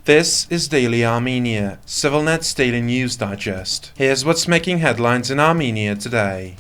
This is Daily Armenia, CivilNet's daily news digest. Here's what's making headlines in Armenia today.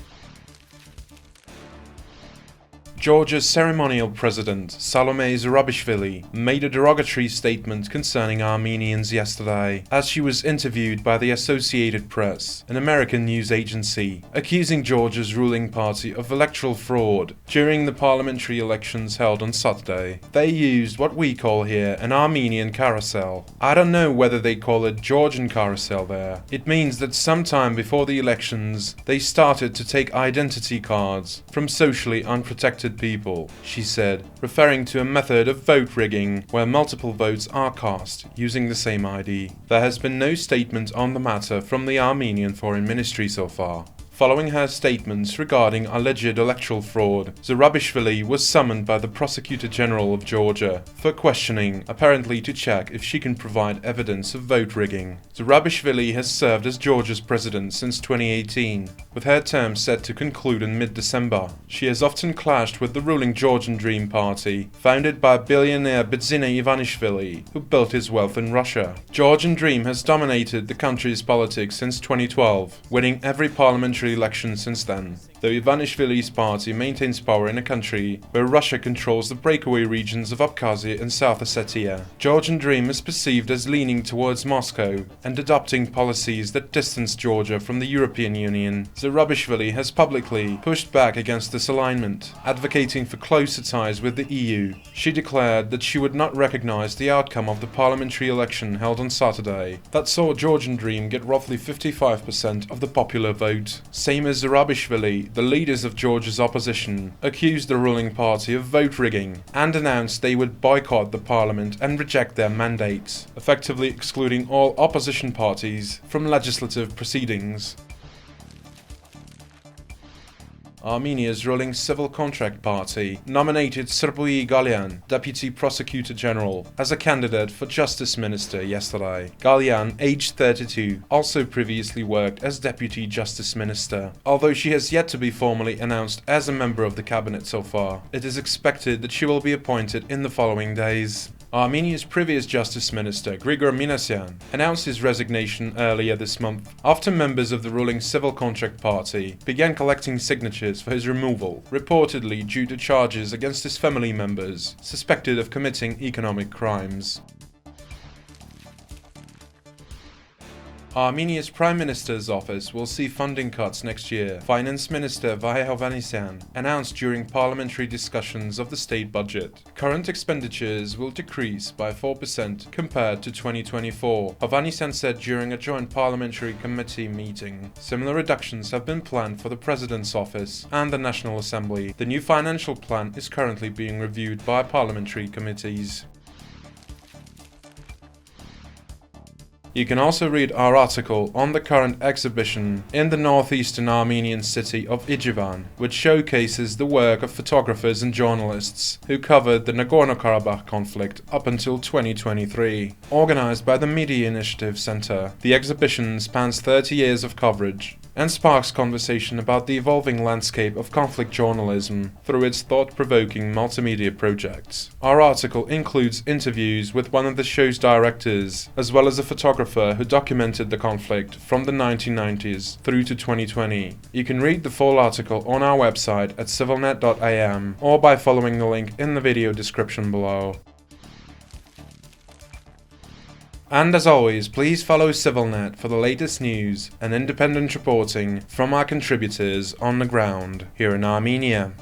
Georgia's ceremonial president, Salome Zourabichvili, made a derogatory statement concerning Armenians yesterday as she was interviewed by the Associated Press, an American news agency, accusing Georgia's ruling party of electoral fraud during the parliamentary elections held on Saturday. They used what we call here an Armenian carousel. I don't know whether they call it Georgian carousel there. It means that sometime before the elections, they started to take identity cards from socially unprotected people, she said, referring to a method of vote rigging where multiple votes are cast using the same ID. There has been no statement on the matter from the Armenian Foreign Ministry so far. Following her statements regarding alleged electoral fraud, Zourabichvili was summoned by the Prosecutor General of Georgia for questioning, apparently to check if she can provide evidence of vote rigging. Zourabichvili has served as Georgia's president since 2018, with her term set to conclude in mid-December. She has often clashed with the ruling Georgian Dream Party, founded by billionaire Bidzina Ivanishvili, who built his wealth in Russia. Georgian Dream has dominated the country's politics since 2012, winning every parliamentary election since then, though Ivanishvili's party maintains power in a country where Russia controls the breakaway regions of Abkhazia and South Ossetia. Georgian Dream is perceived as leaning towards Moscow and adopting policies that distance Georgia from the European Union. Zourabichvili has publicly pushed back against this alignment, advocating for closer ties with the EU. She declared that she would not recognize the outcome of the parliamentary election held on Saturday that saw Georgian Dream get roughly 55% of the popular vote. Same as Zourabichvili, the leaders of Georgia's opposition accused the ruling party of vote rigging and announced they would boycott the parliament and reject their mandates, effectively excluding all opposition parties from legislative proceedings. Armenia's ruling civil contract party nominated Srbuhi Galyan, Deputy Prosecutor General, as a candidate for Justice Minister yesterday. Galyan, aged 32, also previously worked as Deputy Justice Minister, although she has yet to be formally announced as a member of the cabinet so far. It is expected that she will be appointed in the following days. Armenia's previous Justice Minister, Grigor Minasyan, announced his resignation earlier this month after members of the ruling Civil Contract Party began collecting signatures for his removal, reportedly due to charges against his family members suspected of committing economic crimes. Armenia's Prime Minister's office will see funding cuts next year, Finance Minister Vahe Hovhannisyan announced during parliamentary discussions of the state budget. Current expenditures will decrease by 4% compared to 2024, Hovhannisyan said during a joint parliamentary committee meeting. Similar reductions have been planned for the President's office and the National Assembly. The new financial plan is currently being reviewed by parliamentary committees. You can also read our article on the current exhibition in the northeastern Armenian city of Ijevan, which showcases the work of photographers and journalists who covered the Nagorno-Karabakh conflict up until 2023. Organized by the Media Initiative Center, the exhibition spans 30 years of coverage and sparks conversation about the evolving landscape of conflict journalism through its thought-provoking multimedia projects. Our article includes interviews with one of the show's directors, as well as a photographer who documented the conflict from the 1990s through to 2020. You can read the full article on our website at civilnet.am or by following the link in the video description below. And as always, please follow CivilNet for the latest news and independent reporting from our contributors on the ground here in Armenia.